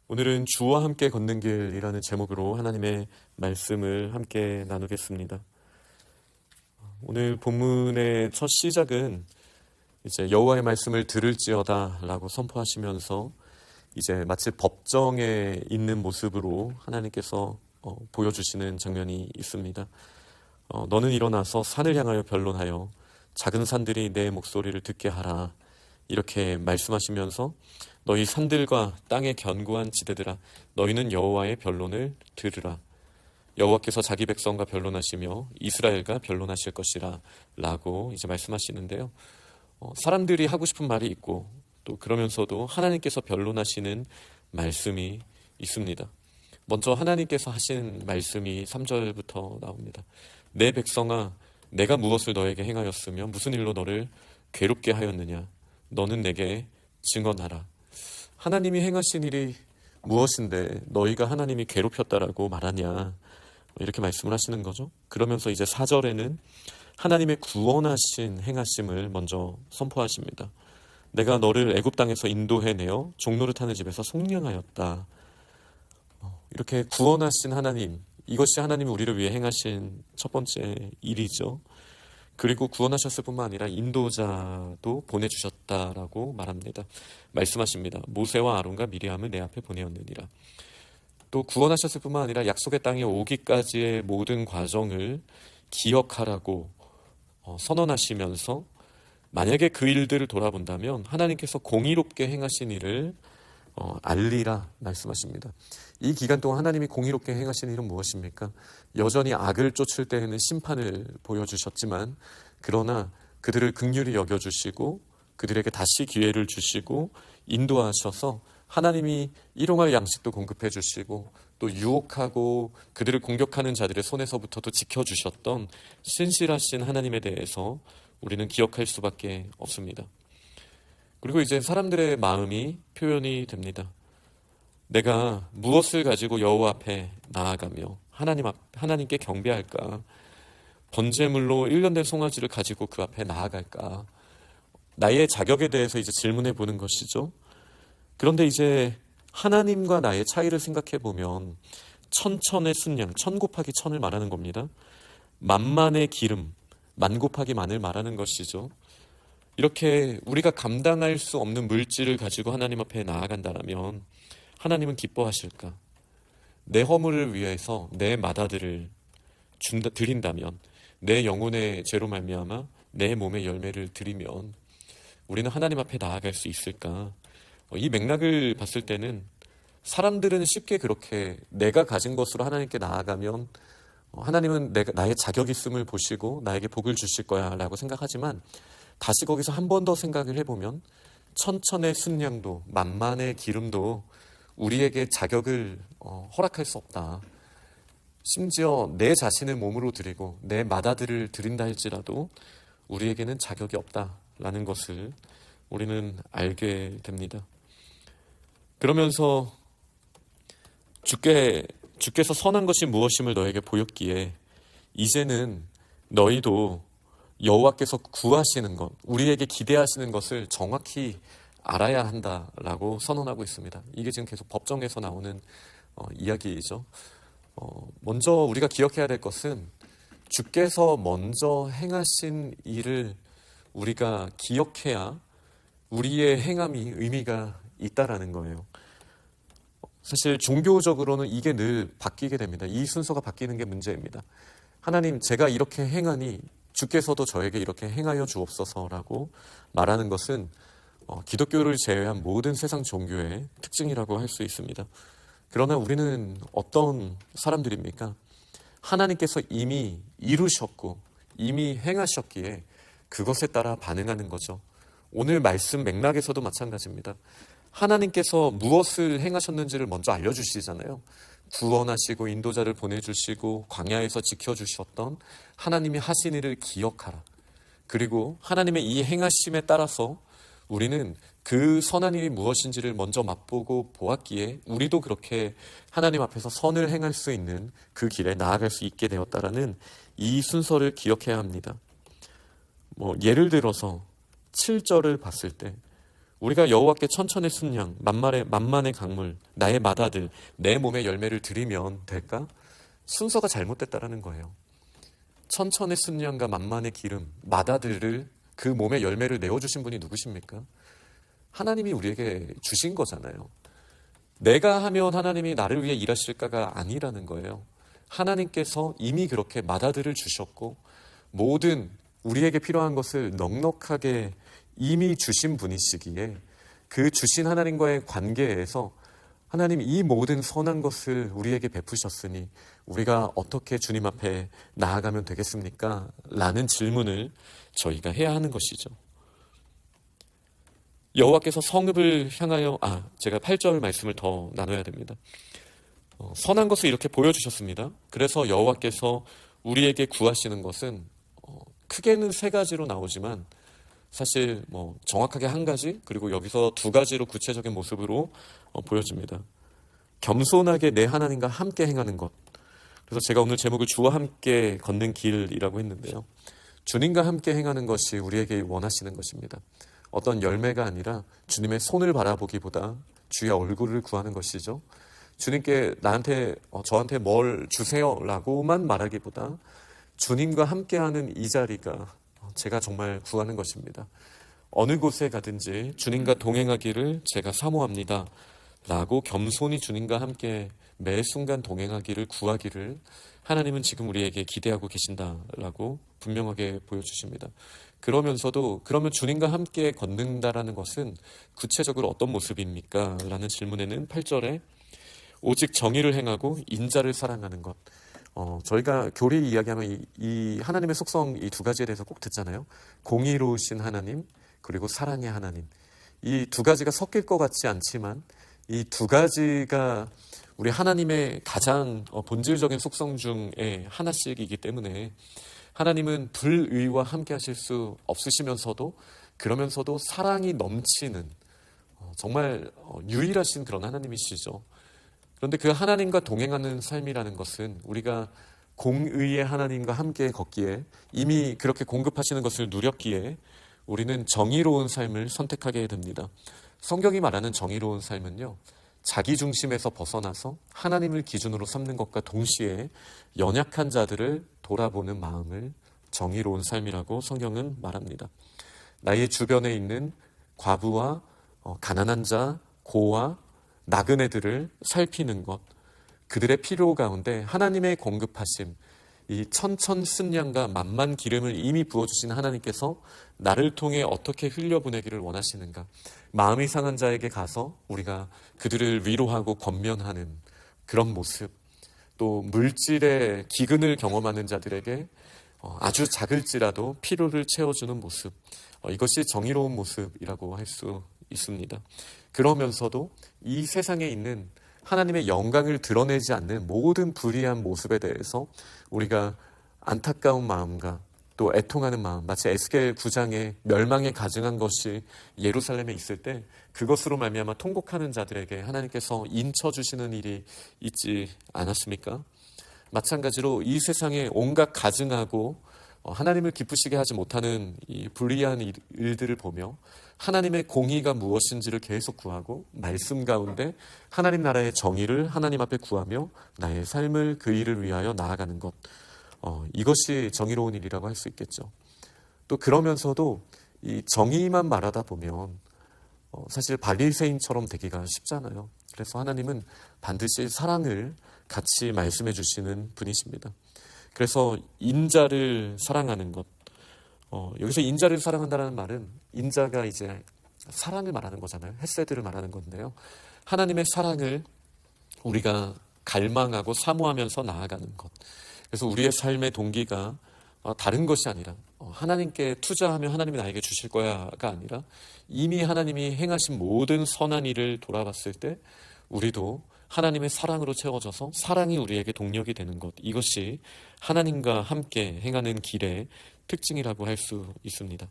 오늘은 주와 함께 걷는 길이라는 제목으로 하나님의 말씀을 함께 나누겠습니다. 오늘 본문의 첫 시작은 이제 여호와의 말씀을 들을지어다 라고 선포하시면서 이제 마치 법정에 있는 모습으로 하나님께서 보여주시는 장면이 있습니다. 너는 일어나서 산을 향하여 변론하여 작은 산들이 내 목소리를 듣게 하라. 이렇게 말씀하시면서 너희 산들과 땅의 견고한 지대들아 너희는 여호와의 변론을 들으라. 여호와께서 자기 백성과 변론하시며 이스라엘과 변론하실 것이라 라고 이제 말씀하시는데요. 사람들이 하고 싶은 말이 있고 또 그러면서도 하나님께서 변론하시는 말씀이 있습니다. 먼저 하나님께서 하신 말씀이 3절부터 나옵니다. 내 백성아 내가 무엇을 너에게 행하였으며 무슨 일로 너를 괴롭게 하였느냐. 너는 내게 증언하라. 하나님이 행하신 일이 무엇인데 너희가 하나님이 괴롭혔다라고 말하냐. 이렇게 말씀을 하시는 거죠. 그러면서 이제 4절에는 하나님의 구원하신 행하심을 먼저 선포하십니다. 내가 너를 애굽 땅에서 인도해내어 종노릇하는 집에서 속량하였다. 이렇게 구원하신 하나님, 이것이 하나님이 우리를 위해 행하신 첫 번째 일이죠. 그리고 구원하셨을 뿐만 아니라 인도자도 보내주셨다라고 말합니다. 말씀하십니다. 모세와 아론과 미리암을 내 앞에 보내었느니라. 또 구원하셨을 뿐만 아니라 약속의 땅에 오기까지의 모든 과정을 기억하라고 선언하시면서 만약에 그 일들을 돌아본다면 하나님께서 공의롭게 행하신 일을 알리라 말씀하십니다. 이 기간 동안 하나님이 공의롭게 행하신 일은 무엇입니까? 여전히 악을 쫓을 때에는 심판을 보여주셨지만 그러나 그들을 긍휼히 여겨주시고 그들에게 다시 기회를 주시고 인도하셔서 하나님이 일용할 양식도 공급해 주시고 또 유혹하고 그들을 공격하는 자들의 손에서부터도 지켜주셨던 신실하신 하나님에 대해서 우리는 기억할 수밖에 없습니다. 그리고 이제 사람들의 마음이 표현이 됩니다. 내가 무엇을 가지고 여호와 앞에 나아가며 하나님께 경배할까? 번제물로 1년 된 송아지를 가지고 그 앞에 나아갈까? 나의 자격에 대해서 이제 질문해 보는 것이죠. 그런데 이제 하나님과 나의 차이를 생각해 보면 천천의 순양, 천 곱하기 천을 말하는 겁니다. 만만의 기름, 만 곱하기 만을 말하는 것이죠. 이렇게 우리가 감당할 수 없는 물질을 가지고 하나님 앞에 나아간다면 하나님은 기뻐하실까? 내 허물을 위해서 내 마다들을 드린다면, 내 영혼의 죄로 말미암아 내 몸의 열매를 드리면 우리는 하나님 앞에 나아갈 수 있을까? 이 맥락을 봤을 때는 사람들은 쉽게 그렇게 내가 가진 것으로 하나님께 나아가면 하나님은 나의 자격 있음을 보시고 나에게 복을 주실 거야 라고 생각하지만 다시 거기서 한 번 더 생각을 해보면 천천의 순양도 만만의 기름도 우리에게 자격을 허락할 수 없다. 심지어 내 자신을 몸으로 드리고 내 마다들을 드린다 할지라도 우리에게는 자격이 없다라는 것을 우리는 알게 됩니다. 그러면서 주께서 선한 것이 무엇임을 너에게 보였기에 이제는 너희도 여호와께서 구하시는 것, 우리에게 기대하시는 것을 정확히 알아야 한다라고 선언하고 있습니다. 이게 지금 계속 법정에서 나오는 이야기이죠. 먼저 우리가 기억해야 될 것은 주께서 먼저 행하신 일을 우리가 기억해야 우리의 행함이 의미가 있다라는 거예요. 사실 종교적으로는 이게 늘 바뀌게 됩니다. 이 순서가 바뀌는 게 문제입니다. 하나님, 제가 이렇게 행하니 주께서도 저에게 이렇게 행하여 주옵소서라고 말하는 것은 기독교를 제외한 모든 세상 종교의 특징이라고 할 수 있습니다. 그러나 우리는 어떤 사람들입니까? 하나님께서 이미 이루셨고 이미 행하셨기에 그것에 따라 반응하는 거죠. 오늘 말씀 맥락에서도 마찬가지입니다. 하나님께서 무엇을 행하셨는지를 먼저 알려주시잖아요. 구원하시고 인도자를 보내주시고 광야에서 지켜주셨던 하나님이 하신 일을 기억하라. 그리고 하나님의 이 행하심에 따라서 우리는 그 선한 일이 무엇인지를 먼저 맛보고 보았기에 우리도 그렇게 하나님 앞에서 선을 행할 수 있는 그 길에 나아갈 수 있게 되었다라는 이 순서를 기억해야 합니다. 예를 들어서 7절을 봤을 때 우리가 여호와께 천천의 순양, 만만의 강물, 나의 맏아들, 내 몸의 열매를 드리면 될까? 순서가 잘못됐다라는 거예요. 천천의 순양과 만만의 기름, 맏아들을 그 몸의 열매를 내어주신 분이 누구십니까? 하나님이 우리에게 주신 거잖아요. 내가 하면 하나님이 나를 위해 일하실까가 아니라는 거예요. 하나님께서 이미 그렇게 맏아들을 주셨고 모든 우리에게 필요한 것을 넉넉하게 이미 주신 분이시기에 그 주신 하나님과의 관계에서 하나님 이 모든 선한 것을 우리에게 베푸셨으니 우리가 어떻게 주님 앞에 나아가면 되겠습니까? 라는 질문을 저희가 해야 하는 것이죠. 여호와께서 성읍을 향하여 제가 8절 말씀을 더 나눠야 됩니다. 선한 것을 이렇게 보여주셨습니다. 그래서 여호와께서 우리에게 구하시는 것은 크게는 세 가지로 나오지만 사실 정확하게 한 가지, 그리고 여기서 두 가지로 구체적인 모습으로 보여집니다. 겸손하게 내 하나님과 함께 행하는 것. 그래서 제가 오늘 제목을 주와 함께 걷는 길이라고 했는데요. 주님과 함께 행하는 것이 우리에게 원하시는 것입니다. 어떤 열매가 아니라 주님의 손을 바라보기보다 주의 얼굴을 구하는 것이죠. 주님께 저한테 뭘 주세요라고만 말하기보다 주님과 함께하는 이 자리가 제가 정말 구하는 것입니다. 어느 곳에 가든지 주님과 동행하기를 제가 사모합니다 라고 겸손히 주님과 함께 매 순간 동행하기를 구하기를 하나님은 지금 우리에게 기대하고 계신다라고 분명하게 보여주십니다. 그러면서도 그러면 주님과 함께 걷는다라는 것은 구체적으로 어떤 모습입니까? 라는 질문에는 8절에 오직 정의를 행하고 인자를 사랑하는 것. 저희가 교리 이야기하면 이 하나님의 속성 이 두 가지에 대해서 꼭 듣잖아요. 공의로우신 하나님, 그리고 사랑의 하나님. 이 두 가지가 섞일 것 같지 않지만 이 두 가지가 우리 하나님의 가장 본질적인 속성 중에 하나씩이기 때문에 하나님은 불의와 함께 하실 수 없으시면서도 그러면서도 사랑이 넘치는 정말 유일하신 그런 하나님이시죠. 그런데 그 하나님과 동행하는 삶이라는 것은 우리가 공의의 하나님과 함께 걷기에 이미 그렇게 공급하시는 것을 누렸기에 우리는 정의로운 삶을 선택하게 됩니다. 성경이 말하는 정의로운 삶은요, 자기 중심에서 벗어나서 하나님을 기준으로 삼는 것과 동시에 연약한 자들을 돌아보는 마음을 정의로운 삶이라고 성경은 말합니다. 나의 주변에 있는 과부와 가난한 자, 고와 나그네들을 살피는 것, 그들의 필요 가운데 하나님의 공급하심, 이 천천순양과 만만 기름을 이미 부어주신 하나님께서 나를 통해 어떻게 흘려보내기를 원하시는가. 마음이 상한 자에게 가서 우리가 그들을 위로하고 권면하는 그런 모습, 또 물질의 기근을 경험하는 자들에게 아주 작을지라도 필요를 채워주는 모습, 이것이 정의로운 모습이라고 할 수 있습니다. 그러면서도 이 세상에 있는 하나님의 영광을 드러내지 않는 모든 불의한 모습에 대해서 우리가 안타까운 마음과 또 애통하는 마음, 마치 에스겔 9장에 멸망에 가증한 것이 예루살렘에 있을 때 그것으로 말미암아 통곡하는 자들에게 하나님께서 인쳐주시는 일이 있지 않았습니까? 마찬가지로 이 세상에 온갖 가증하고 하나님을 기쁘시게 하지 못하는 이 불의한 일들을 보며 하나님의 공의가 무엇인지를 계속 구하고 말씀 가운데 하나님 나라의 정의를 하나님 앞에 구하며 나의 삶을 그 일을 위하여 나아가는 것, 이것이 정의로운 일이라고 할 수 있겠죠. 또 그러면서도 이 정의만 말하다 보면 사실 바리새인처럼 되기가 쉽잖아요. 그래서 하나님은 반드시 사랑을 같이 말씀해 주시는 분이십니다. 그래서 인자를 사랑하는 것, 여기서 인자를 사랑한다는 말은 인자가 이제 사랑을 말하는 거잖아요. 헤세드를 말하는 건데요. 하나님의 사랑을 우리가 갈망하고 사모하면서 나아가는 것. 그래서 우리의 삶의 동기가 다른 것이 아니라 하나님께 투자하면 하나님이 나에게 주실 거야가 아니라 이미 하나님이 행하신 모든 선한 일을 돌아봤을 때 우리도 하나님의 사랑으로 채워져서 사랑이 우리에게 동력이 되는 것, 이것이 하나님과 함께 행하는 길의 특징이라고 할 수 있습니다.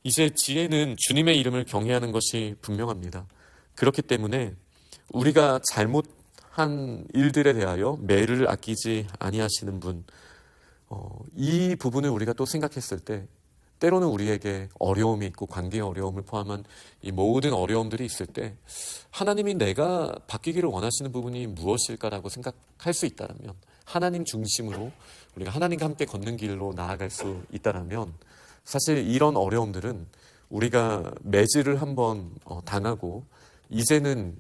이제 지혜는 주님의 이름을 경외하는 것이 분명합니다. 그렇기 때문에 우리가 잘못한 일들에 대하여 매를 아끼지 아니하시는 분, 이 부분을 우리가 또 생각했을 때 때로는 우리에게 어려움이 있고 관계의 어려움을 포함한 이 모든 어려움들이 있을 때 하나님이 내가 바뀌기를 원하시는 부분이 무엇일까라고 생각할 수 있다면, 하나님 중심으로 우리가 하나님과 함께 걷는 길로 나아갈 수 있다면, 사실 이런 어려움들은 우리가 매질을 한번 당하고 이제는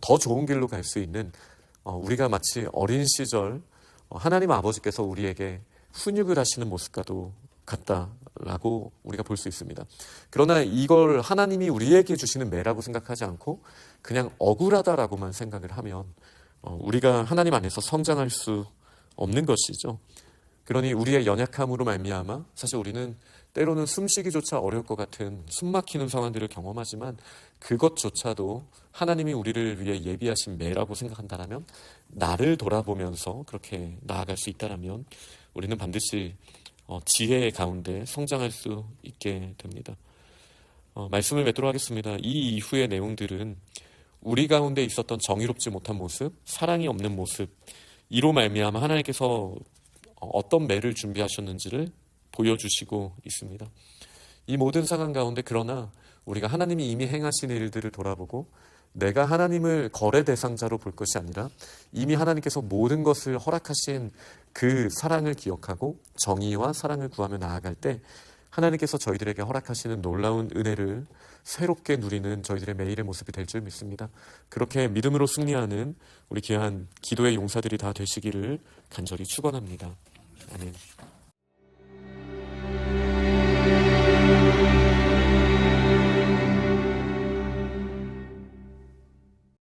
더 좋은 길로 갈 수 있는, 우리가 마치 어린 시절 하나님 아버지께서 우리에게 훈육을 하시는 모습과도 같다라고 우리가 볼 수 있습니다. 그러나 이걸 하나님이 우리에게 주시는 매라고 생각하지 않고 그냥 억울하다라고만 생각을 하면 우리가 하나님 안에서 성장할 수 없는 것이죠. 그러니 우리의 연약함으로 말미암아 사실 우리는 때로는 숨쉬기조차 어려울 것 같은 숨막히는 상황들을 경험하지만, 그것조차도 하나님이 우리를 위해 예비하신 매라고 생각한다면, 나를 돌아보면서 그렇게 나아갈 수 있다면 우리는 반드시 지혜의 가운데 성장할 수 있게 됩니다. 말씀을 맺도록 하겠습니다. 이 이후의 내용들은 우리 가운데 있었던 정의롭지 못한 모습, 사랑이 없는 모습, 이로 말미암아 하나님께서 어떤 매를 준비하셨는지를 보여주시고 있습니다. 이 모든 상황 가운데 그러나 우리가 하나님이 이미 행하신 일들을 돌아보고 내가 하나님을 거래 대상자로 볼 것이 아니라 이미 하나님께서 모든 것을 허락하신 그 사랑을 기억하고 정의와 사랑을 구하며 나아갈 때 하나님께서 저희들에게 허락하시는 놀라운 은혜를 새롭게 누리는 저희들의 매일의 모습이 될 줄 믿습니다. 그렇게 믿음으로 승리하는 우리 귀한 기도의 용사들이 다 되시기를 간절히 축원합니다. 아멘.